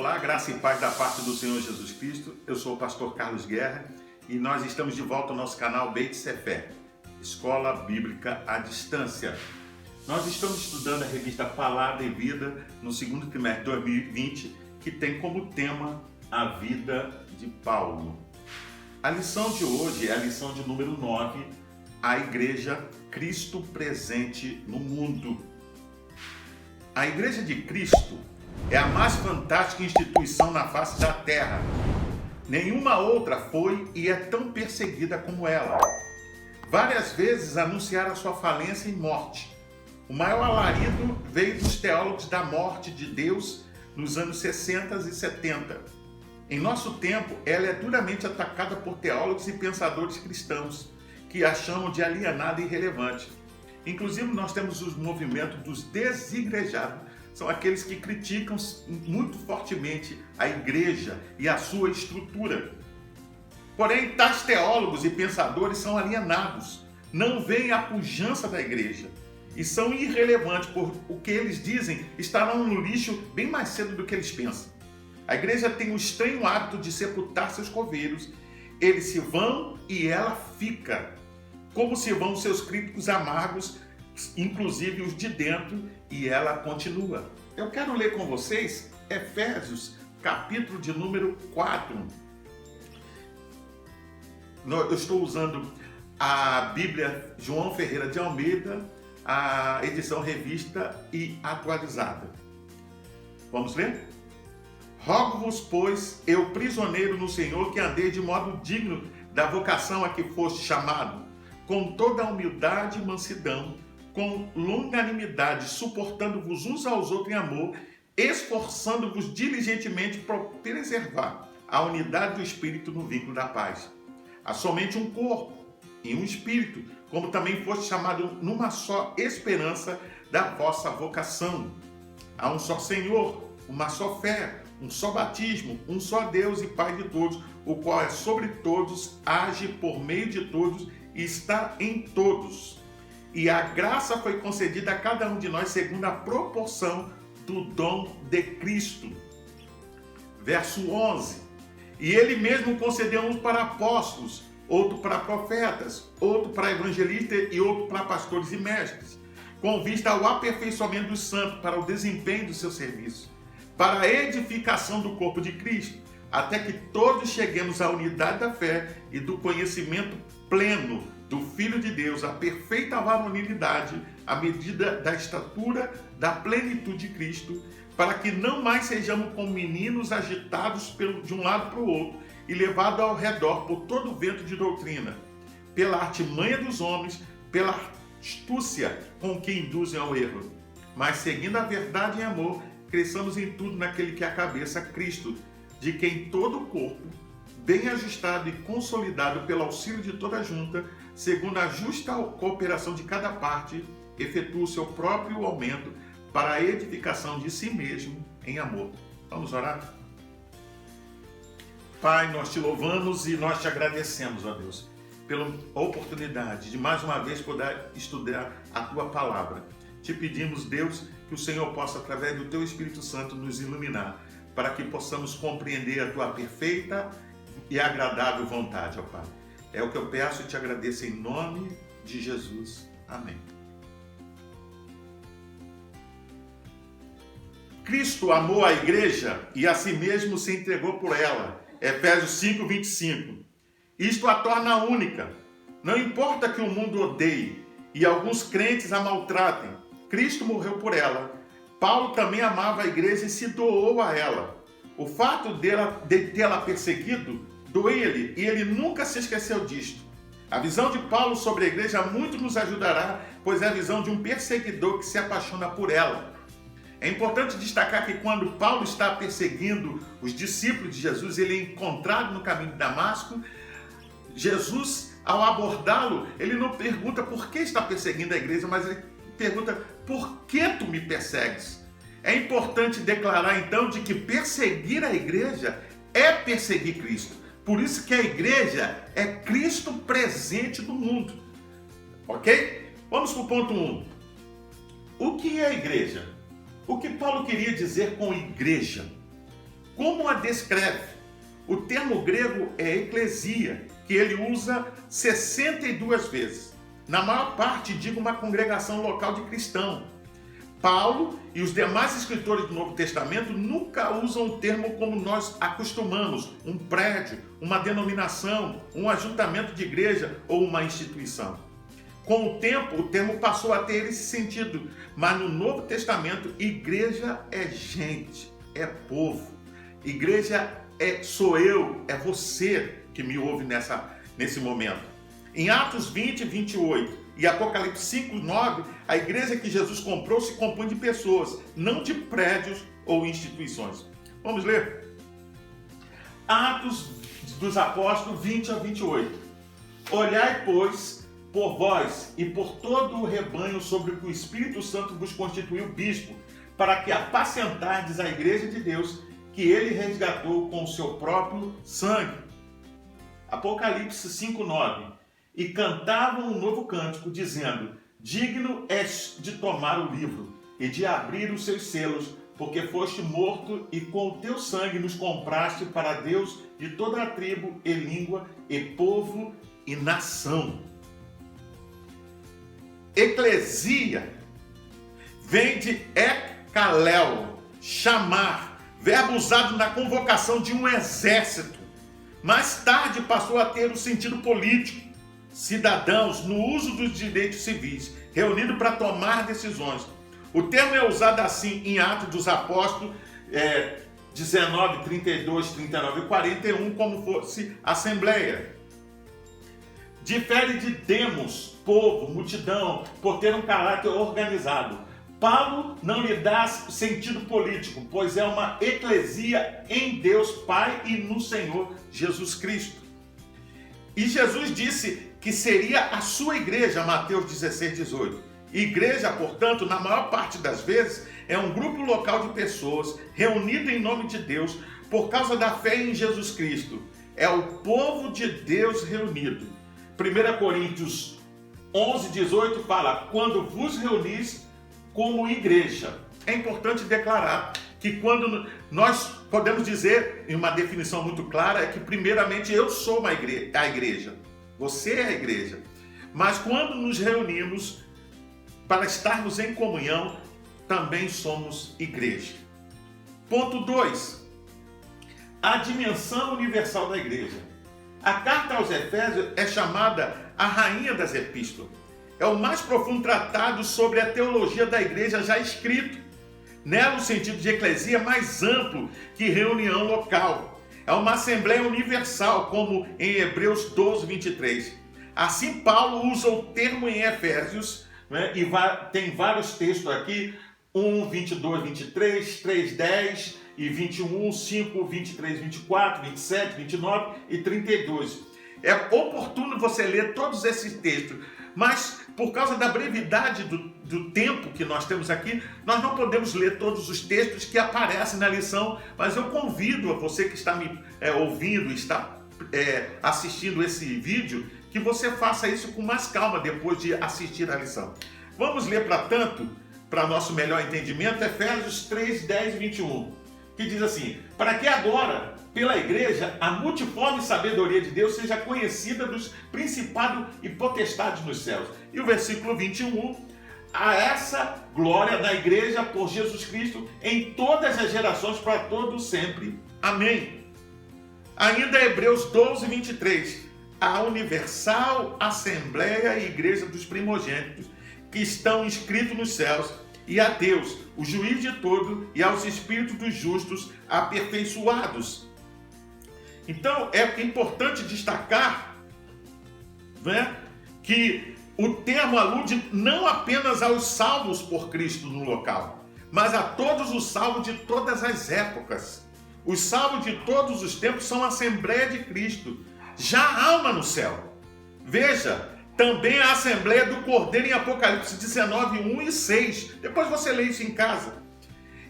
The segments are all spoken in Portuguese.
Olá, graça e paz da parte do Senhor Jesus Cristo. Eu sou o pastor Carlos Guerra e nós estamos de volta ao nosso canal Beit Sefer, Escola Bíblica à Distância. Nós estamos estudando a revista Palavra e Vida no segundo trimestre de 2020, que tem como tema a vida de Paulo. A lição de hoje é a lição de número 9, a Igreja Cristo presente no mundo. A Igreja de Cristo é a mais fantástica instituição na face da terra. Nenhuma outra foi e é tão perseguida como ela. Várias vezes anunciaram a sua falência e morte. O maior alarido veio dos teólogos da morte de Deus nos anos 60 e 70. Em nosso tempo, ela é duramente atacada por teólogos e pensadores cristãos, que a chamam de alienada e irrelevante. Inclusive, nós temos os movimentos dos desigrejados, são aqueles que criticam muito fortemente a igreja e a sua estrutura. Porém, tais teólogos e pensadores são alienados, não veem a pujança da igreja e são irrelevantes, por o que eles dizem estarão no lixo bem mais cedo do que eles pensam. A igreja tem o estranho hábito de sepultar seus coveiros, eles se vão e ela fica, como se vão seus críticos amargos, inclusive os de dentro, e ela continua. Eu quero ler com vocês Efésios, capítulo de número 4. Eu estou usando a Bíblia João Ferreira de Almeida, a edição revista e atualizada. Vamos ler? Rogo-vos, pois, eu prisioneiro no Senhor, que andeis de modo digno da vocação a que foste chamado, com toda a humildade e mansidão, com longanimidade, suportando-vos uns aos outros em amor, esforçando-vos diligentemente para preservar a unidade do Espírito no vínculo da paz. Há somente um corpo e um Espírito, como também foste chamado numa só esperança da vossa vocação. Há um só Senhor, uma só fé, um só batismo, um só Deus e Pai de todos, o qual é sobre todos, age por meio de todos e está em todos. E a graça foi concedida a cada um de nós segundo a proporção do dom de Cristo. Verso 11. E ele mesmo concedeu uns para apóstolos, outro para profetas, outro para evangelistas e outro para pastores e mestres, com vista ao aperfeiçoamento dos santos, para o desempenho do seu serviço, para a edificação do corpo de Cristo, até que todos cheguemos à unidade da fé e do conhecimento pleno do Filho de Deus, a perfeita varonilidade, à medida da estatura da plenitude de Cristo, para que não mais sejamos como meninos agitados de um lado para o outro e levados ao redor por todo o vento de doutrina, pela artimanha dos homens, pela astúcia com que induzem ao erro, mas seguindo a verdade em amor, cresçamos em tudo naquele que é a cabeça, Cristo, de quem todo o corpo, bem ajustado e consolidado pelo auxílio de toda a junta, segundo a justa cooperação de cada parte, efetua o seu próprio aumento para a edificação de si mesmo em amor. Vamos orar? Pai, nós te louvamos e nós te agradecemos, ó Deus, pela oportunidade de mais uma vez poder estudar a tua palavra. Te pedimos, Deus, que o Senhor possa, através do teu Espírito Santo, nos iluminar, para que possamos compreender a tua perfeita e agradável vontade, ó Pai. É o que eu peço e te agradeço em nome de Jesus. Amém. Cristo amou a igreja e a si mesmo se entregou por ela. Efésios 5, 25. Isto a torna única. Não importa que o mundo odeie e alguns crentes a maltratem. Cristo morreu por ela. Paulo também amava a igreja e se doou a ela. O fato de tê-la perseguido doeu-lhe e ele nunca se esqueceu disto. A visão de Paulo sobre a igreja muito nos ajudará, pois é a visão de um perseguidor que se apaixona por ela. É importante destacar que quando Paulo está perseguindo os discípulos de Jesus, ele é encontrado no caminho de Damasco. Jesus, ao abordá-lo, ele não pergunta por que está perseguindo a igreja, mas ele pergunta, por que tu me persegues? É importante declarar então de que perseguir a igreja é perseguir Cristo. Por isso que a igreja é Cristo presente no mundo. Ok? Vamos para o ponto 1. O que é a igreja? O que Paulo queria dizer com igreja? Como a descreve? O termo grego é eclesia, que ele usa 62 vezes. Na maior parte, diga uma congregação local de cristão. Paulo e os demais escritores do Novo Testamento nunca usam o termo como nós acostumamos, um prédio, uma denominação, um ajuntamento de igreja ou uma instituição. Com o tempo, o termo passou a ter esse sentido, mas no Novo Testamento, igreja é gente, é povo. Igreja sou eu, é você que me ouve nesse momento. Em Atos 20, 28 e Apocalipse 5, 9, a igreja que Jesus comprou se compõe de pessoas, não de prédios ou instituições. Vamos ler? Atos dos Apóstolos 20 a 28. Olhai, pois, por vós e por todo o rebanho sobre o que o Espírito Santo vos constituiu bispo, para que apacentardes a igreja de Deus, que ele resgatou com o seu próprio sangue. Apocalipse 5, 9. E cantavam um novo cântico, dizendo: digno és de tomar o livro e de abrir os seus selos, porque foste morto e com o teu sangue nos compraste para Deus de toda a tribo e língua e povo e nação. Eclesia vem de ekkalel, chamar, verbo usado na convocação de um exército. Mais tarde passou a ter o sentido político. Cidadãos no uso dos direitos civis, reunidos para tomar decisões. O termo é usado assim em Atos dos Apóstolos 19, 32, 39 e 41, como fosse assembleia. Difere de demos, povo, multidão, por ter um caráter organizado. Paulo não lhe dá sentido político, pois é uma eclesia em Deus Pai e no Senhor Jesus Cristo. E Jesus disse que seria a sua igreja, Mateus 16, 18. Igreja, portanto, na maior parte das vezes, é um grupo local de pessoas reunido em nome de Deus por causa da fé em Jesus Cristo. É o povo de Deus reunido. 1 Coríntios 11, 18 fala: quando vos reunis como igreja. É importante declarar que quando nós podemos dizer, em uma definição muito clara, é que primeiramente eu sou a igreja. Você é a igreja. Mas quando nos reunimos para estarmos em comunhão, também somos igreja. Ponto 2. A dimensão universal da igreja. A carta aos Efésios é chamada a rainha das epístolas. É o mais profundo tratado sobre a teologia da igreja já escrito. Nela, o sentido de eclesia é mais amplo que reunião local. É uma assembleia universal, como em Hebreus 12, 23. Assim, Paulo usa o termo em Efésios, né, e tem vários textos aqui, 1, 22, 23, 3, 10 e 21, 5, 23, 24, 27, 29 e 32. É oportuno você ler todos esses textos, mas por causa da brevidade do tempo que nós temos aqui, nós não podemos ler todos os textos que aparecem na lição, mas eu convido a você que está me ouvindo, está assistindo esse vídeo, que você faça isso com mais calma depois de assistir a lição. Vamos ler, para nosso melhor entendimento, Efésios 3, 10 e 21, que diz assim: para que agora, pela igreja, a multiforme sabedoria de Deus seja conhecida dos principados e potestades nos céus. E o versículo 21, a essa glória da igreja por Jesus Cristo em todas as gerações, para todos sempre. Amém. Ainda Hebreus 12, 23, a universal assembleia e igreja dos primogênitos, que estão inscritos nos céus, e a Deus, o juiz de todo, e aos espíritos dos justos aperfeiçoados. Então, é importante destacar, né, que o termo alude não apenas aos salvos por Cristo no local, mas a todos os salvos de todas as épocas. Os salvos de todos os tempos são a Assembleia de Cristo. Já há uma no céu. Veja, também a Assembleia do Cordeiro em Apocalipse 19, 1 e 6. Depois você lê isso em casa.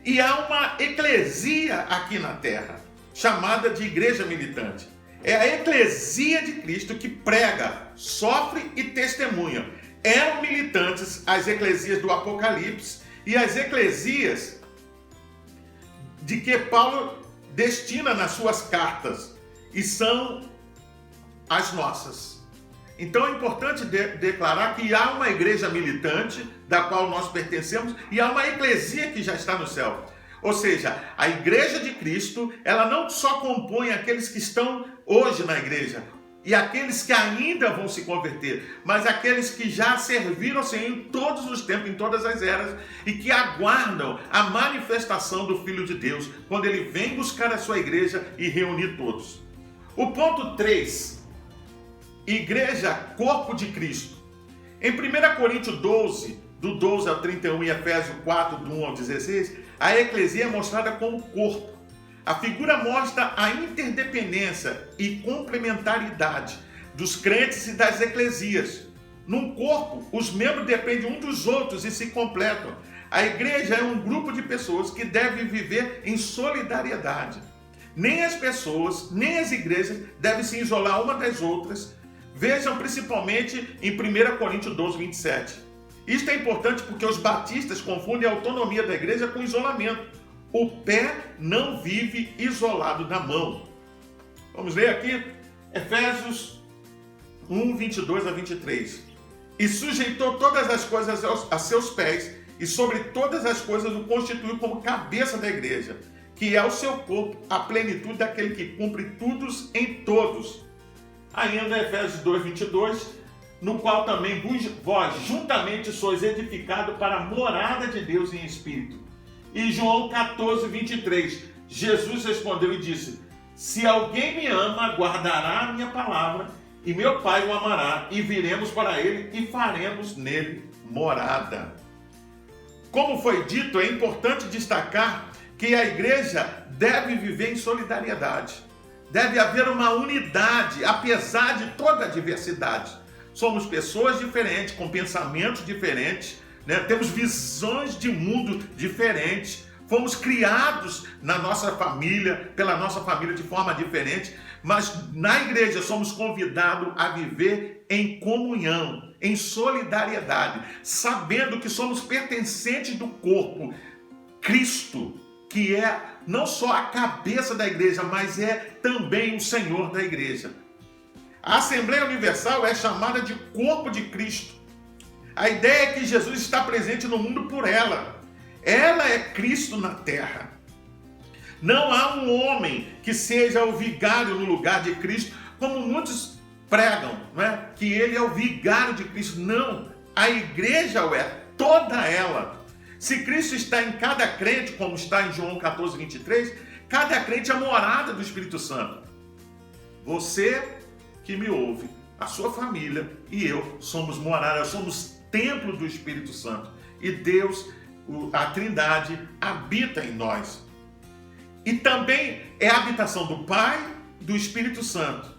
E há uma eclesia aqui na terra, chamada de igreja militante. É a eclesia de Cristo que prega, sofre e testemunha. Eram militantes as eclesias do Apocalipse e as eclesias de que Paulo destina nas suas cartas e são as nossas. Então é importante declarar que há uma igreja militante, da qual nós pertencemos, e há uma eclesia que já está no céu. Ou seja, a igreja de Cristo, ela não só compõe aqueles que estão hoje na igreja, e aqueles que ainda vão se converter, mas aqueles que já serviram ao Senhor em todos os tempos, em todas as eras, e que aguardam a manifestação do Filho de Deus, quando ele vem buscar a sua igreja e reunir todos. O ponto 3, igreja, corpo de Cristo. Em 1 Coríntios 12, do 12 ao 31 e Efésios 4, do 1 ao 16, a eclesia é mostrada como corpo. A figura mostra a interdependência e complementaridade dos crentes e das eclesias. Num corpo, os membros dependem uns dos outros e se completam. A igreja é um grupo de pessoas que deve viver em solidariedade. Nem as pessoas, nem as igrejas devem se isolar uma das outras. Vejam principalmente em 1 Coríntios 12, 27. Isto é importante porque os batistas confundem a autonomia da igreja com isolamento. O pé não vive isolado da mão. Vamos ler aqui Efésios 1, 22 a 23. E sujeitou todas as coisas a seus pés, e sobre todas as coisas o constituiu como cabeça da igreja, que é o seu corpo, a plenitude daquele que cumpre tudo em todos. Ainda Efésios 2, 22, no qual também vós juntamente sois edificados para a morada de Deus em espírito. E João 14, 23, Jesus respondeu e disse: se alguém me ama, guardará a minha palavra, e meu Pai o amará, e viremos para ele e faremos nele morada. Como foi dito, é importante destacar que a igreja deve viver em solidariedade. Deve haver uma unidade, apesar de toda a diversidade. Somos pessoas diferentes, com pensamentos diferentes, né? Temos visões de mundo diferentes, fomos criados na nossa família, pela nossa família de forma diferente, mas na igreja somos convidados a viver em comunhão, em solidariedade, sabendo que somos pertencentes do corpo, Cristo, que é não só a cabeça da igreja, mas é também o Senhor da igreja. A Assembleia Universal é chamada de corpo de Cristo. A ideia é que Jesus está presente no mundo por ela. Ela é Cristo na terra. Não há um homem que seja o vigário no lugar de Cristo, como muitos pregam, não é? Que ele é o vigário de Cristo. Não, a igreja é toda ela. Se Cristo está em cada crente, como está em João 14, 23, cada crente é a morada do Espírito Santo. Você que me ouve, a sua família e eu somos morada, somos templo do Espírito Santo. E Deus, a Trindade, habita em nós. E também é a habitação do Pai, do Espírito Santo.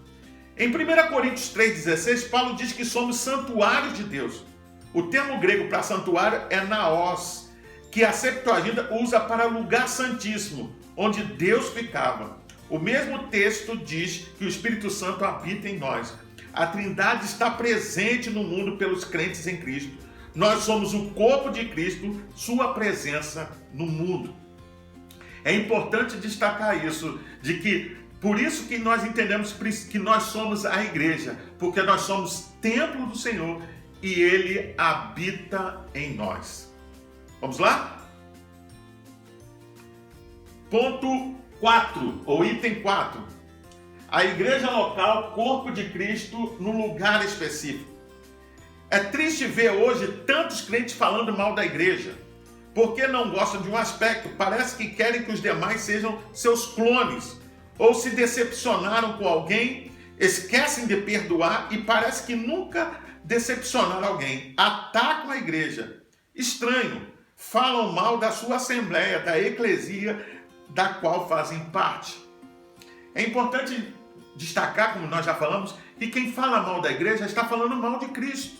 Em 1 Coríntios 3,16, Paulo diz que somos santuários de Deus. O termo grego para santuário é naos, que a Septuaginta usa para lugar santíssimo, onde Deus ficava. O mesmo texto diz que o Espírito Santo habita em nós. A Trindade está presente no mundo pelos crentes em Cristo. Nós somos o corpo de Cristo, sua presença no mundo. É importante destacar isso, de que por isso que nós entendemos que nós somos a igreja, porque nós somos templo do Senhor e Ele habita em nós. Vamos lá? Ponto 4, ou item 4. A igreja local, corpo de Cristo, num lugar específico. É triste ver hoje tantos crentes falando mal da igreja, porque não gostam de um aspecto. Parece que querem que os demais sejam seus clones, ou se decepcionaram com alguém, esquecem de perdoar e parece que nunca decepcionaram alguém. Atacam a igreja. Estranho. Falam mal da sua assembleia, da eclesia da qual fazem parte. É importante destacar, como nós já falamos, que quem fala mal da igreja está falando mal de Cristo.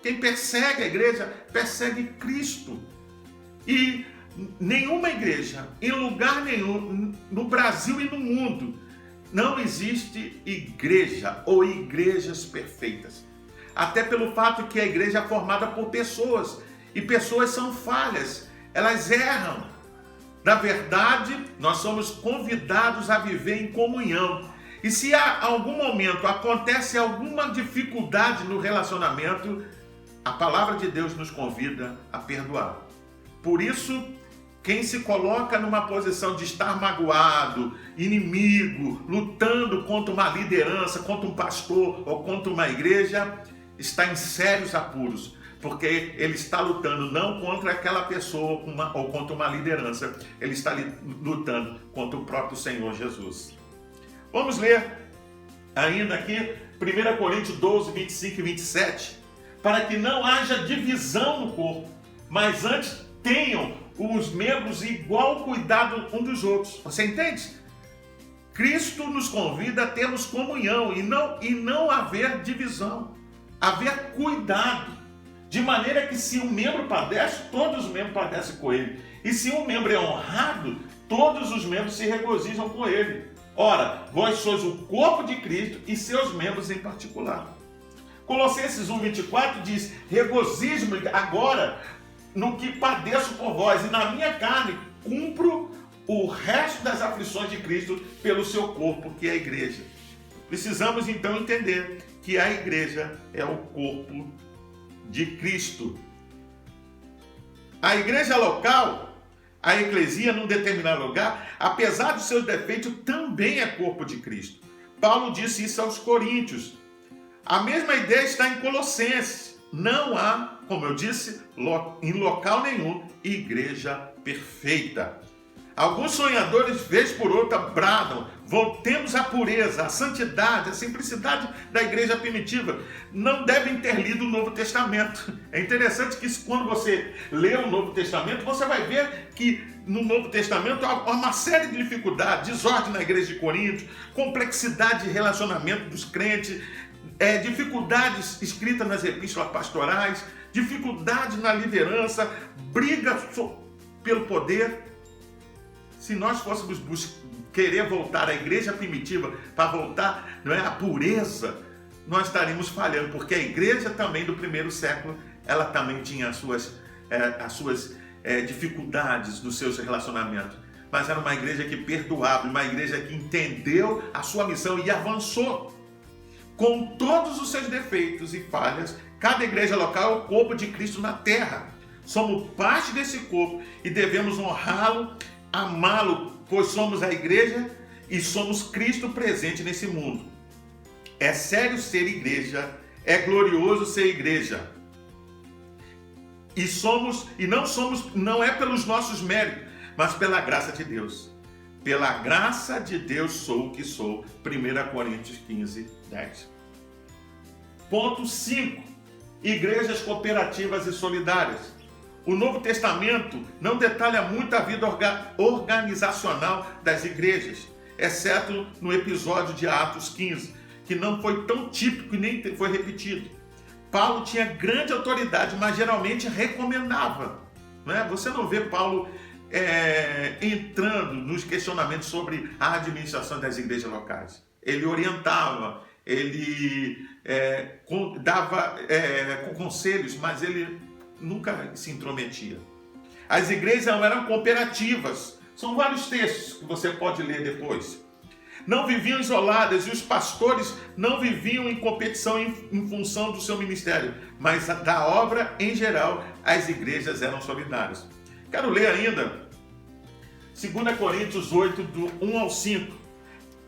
Quem persegue a igreja, persegue Cristo. E nenhuma igreja, em lugar nenhum, no Brasil e no mundo, não existe igreja ou igrejas perfeitas. Até pelo fato que a igreja é formada por pessoas, e pessoas são falhas, elas erram. Na verdade, nós somos convidados a viver em comunhão. E se a algum momento acontece alguma dificuldade no relacionamento, a palavra de Deus nos convida a perdoar. Por isso, quem se coloca numa posição de estar magoado, inimigo, lutando contra uma liderança, contra um pastor ou contra uma igreja, está em sérios apuros, porque ele está lutando não contra aquela pessoa ou contra uma liderança, ele está lutando contra o próprio Senhor Jesus. Vamos ler ainda aqui 1 Coríntios 12, 25 e 27, para que não haja divisão no corpo, mas antes tenham os membros igual cuidado um dos outros. Você entende? Cristo nos convida a termos comunhão e não haver divisão, haver cuidado, de maneira que se um membro padece, todos os membros padecem com ele. E se um membro é honrado, todos os membros se regozijam com ele. Ora, vós sois o corpo de Cristo e seus membros em particular. Colossenses 1,24 diz: regozijo-me agora no que padeço por vós, e na minha carne cumpro o resto das aflições de Cristo pelo seu corpo, que é a igreja. Precisamos então entender que a igreja é o corpo de Cristo. A igreja local, a eclesia num determinado lugar, apesar dos seus defeitos, também é corpo de Cristo. Paulo disse isso aos Coríntios. A mesma ideia está em Colossenses. Não há, como eu disse, em local nenhum, igreja perfeita. Alguns sonhadores, vez por outra, bradam: voltemos à pureza, à santidade, à simplicidade da igreja primitiva. Não devem ter lido o Novo Testamento. É interessante que quando você lê o Novo Testamento, você vai ver que no Novo Testamento há uma série de dificuldades: desordem na igreja de Corinto, complexidade de relacionamento dos crentes, dificuldades escritas nas epístolas pastorais, dificuldades na liderança, briga pelo poder. Se nós fôssemos querer voltar à igreja primitiva, para voltar, não é, à pureza, nós estaríamos falhando, porque a igreja também do primeiro século, ela também tinha as suas dificuldades nos seus relacionamentos. Mas era uma igreja que perdoava, uma igreja que entendeu a sua missão e avançou. Com todos os seus defeitos e falhas, cada igreja local é o corpo de Cristo na terra. Somos parte desse corpo e devemos honrá-lo, amá-lo, pois somos a igreja e somos Cristo presente nesse mundo. É sério ser igreja, é glorioso ser igreja. Não é pelos nossos méritos, mas pela graça de Deus. Pela graça de Deus sou o que sou. 1 Coríntios 15, 10. Ponto 5. Igrejas cooperativas e solidárias. O Novo Testamento não detalha muito a vida organizacional das igrejas, exceto no episódio de Atos 15, que não foi tão típico e nem foi repetido. Paulo tinha grande autoridade, mas geralmente recomendava. Né? Você não vê Paulo entrando nos questionamentos sobre a administração das igrejas locais. Ele orientava, ele dava conselhos, mas ele nunca se intrometia. As igrejas eram cooperativas. São vários textos que você pode ler depois. Não viviam isoladas e os pastores não viviam em competição em função do seu ministério, mas da obra em geral, as igrejas eram solidárias. Quero ler ainda 2 Coríntios 8, do 1 ao 5.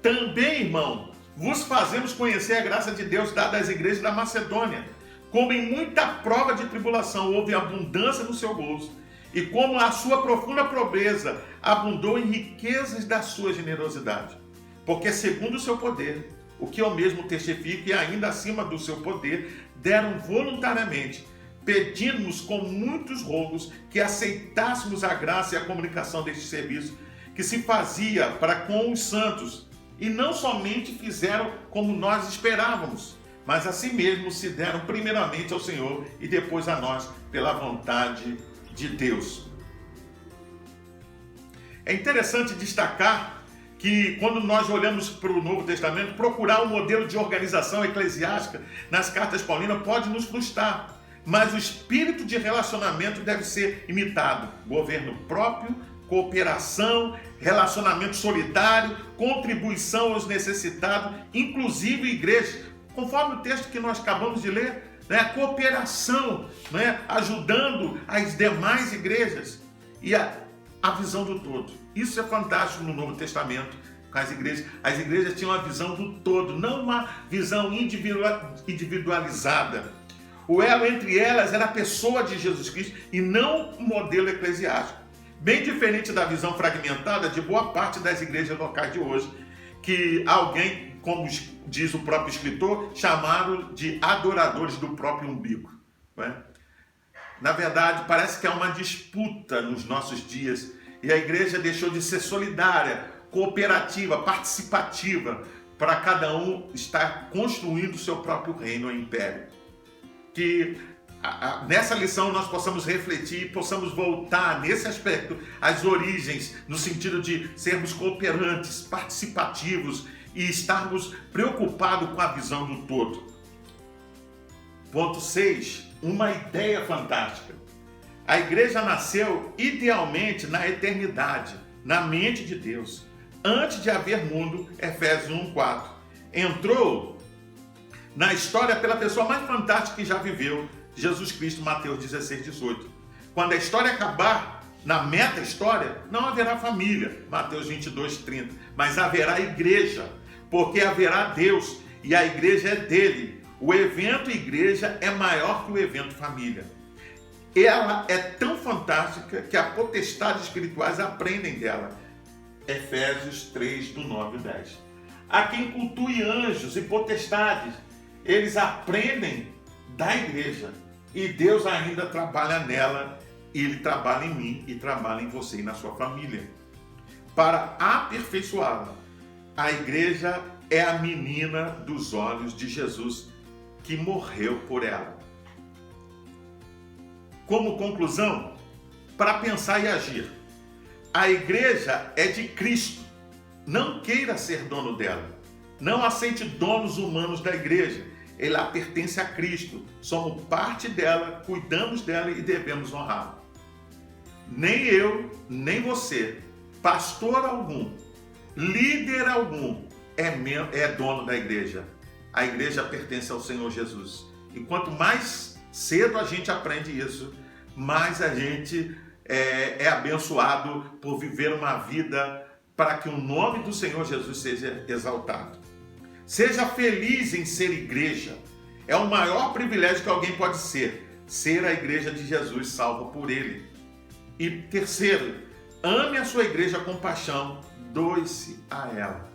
Também, irmão, vos fazemos conhecer a graça de Deus dada às igrejas da Macedônia. Como em muita prova de tribulação houve abundância no seu gozo, e como a sua profunda pobreza abundou em riquezas da sua generosidade. Porque segundo o seu poder, o que eu mesmo testifico e ainda acima do seu poder, deram voluntariamente, pedindo-nos com muitos rogos que aceitássemos a graça e a comunicação deste serviço, que se fazia para com os santos, e não somente fizeram como nós esperávamos, mas assim mesmo se deram primeiramente ao Senhor e depois a nós, pela vontade de Deus. É interessante destacar que quando nós olhamos para o Novo Testamento, procurar um modelo de organização eclesiástica nas cartas paulinas pode nos frustrar, mas o espírito de relacionamento deve ser imitado. Governo próprio, cooperação, relacionamento solidário, contribuição aos necessitados, inclusive igreja. Conforme o texto que nós acabamos de ler, né? Cooperação, né? Ajudando as demais igrejas e a visão do todo. Isso é fantástico no Novo Testamento com as igrejas. As igrejas tinham uma visão do todo, não uma visão individualizada. O elo entre elas era a pessoa de Jesus Cristo e não o modelo eclesiástico. Bem diferente da visão fragmentada de boa parte das igrejas locais de hoje, que alguém, como diz o próprio escritor, chamaram de adoradores do próprio umbigo. Né? Na verdade, parece que há uma disputa nos nossos dias e a igreja deixou de ser solidária, cooperativa, participativa, para cada um estar construindo o seu próprio reino ou império. Que nessa lição nós possamos refletir e possamos voltar nesse aspecto às origens, no sentido de sermos cooperantes, participativos e estarmos preocupados com a visão do todo. Ponto 6. Uma ideia fantástica. A igreja nasceu idealmente na eternidade, na mente de Deus. Antes de haver mundo, Efésios 1:4. Entrou na história pela pessoa mais fantástica que já viveu, Jesus Cristo, Mateus 16:18. Quando a história acabar, na meta-história, não haverá família, Mateus 22:30, mas haverá igreja, porque haverá Deus e a igreja é dele. O evento igreja é maior que o evento família. Ela é tão fantástica que as potestades espirituais aprendem dela. Efésios 3, do 9 ao 10. Há quem cultue anjos e potestades. Eles aprendem da igreja. E Deus ainda trabalha nela. E Ele trabalha em mim e trabalha em você e na sua família. Para aperfeiçoá-la. A igreja é a menina dos olhos de Jesus que morreu por ela. Como conclusão, para pensar e agir. A igreja é de Cristo. Não queira ser dono dela. Não aceite donos humanos da igreja. Ela pertence a Cristo. Somos parte dela, cuidamos dela e devemos honrá-la. Nem eu, nem você, pastor algum, líder algum, é dono da igreja. A igreja pertence ao Senhor Jesus. E quanto mais cedo a gente aprende isso, mais a gente é abençoado por viver uma vida para que o nome do Senhor Jesus seja exaltado. Seja feliz em ser igreja. É o maior privilégio que alguém pode ser a igreja de Jesus, salva por Ele. E terceiro, ame a sua igreja com paixão, doe-se a ela.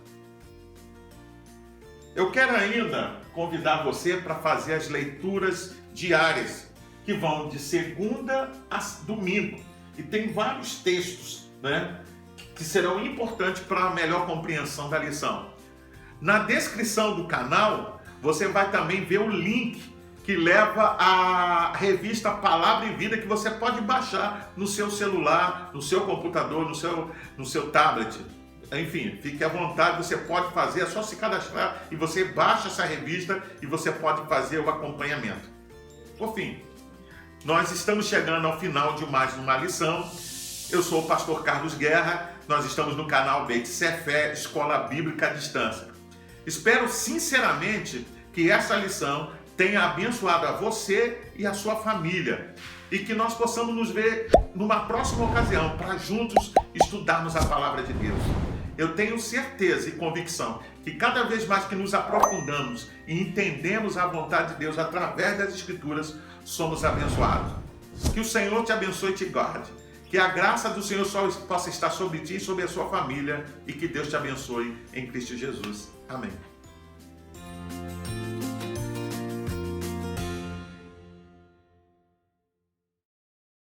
Eu quero ainda convidar você para fazer as leituras diárias, que vão de segunda a domingo. E tem vários textos, né, que serão importantes para a melhor compreensão da lição. Na descrição do canal, você vai também ver o link que leva à revista Palavra e Vida, que você pode baixar no seu celular, no seu computador, no seu tablet. Enfim, fique à vontade, você pode fazer, é só se cadastrar e você baixa essa revista e você pode fazer o acompanhamento. Por fim, nós estamos chegando ao final de mais uma lição. Eu sou o pastor Carlos Guerra, nós estamos no canal Beit Sefer, Escola Bíblica à Distância. Espero sinceramente que essa lição tenha abençoado a você e a sua família e que nós possamos nos ver numa próxima ocasião para juntos estudarmos a palavra de Deus. Eu tenho certeza e convicção que cada vez mais que nos aprofundamos e entendemos a vontade de Deus através das Escrituras, somos abençoados. Que o Senhor te abençoe e te guarde. Que a graça do Senhor só possa estar sobre ti e sobre a sua família e que Deus te abençoe em Cristo Jesus. Amém.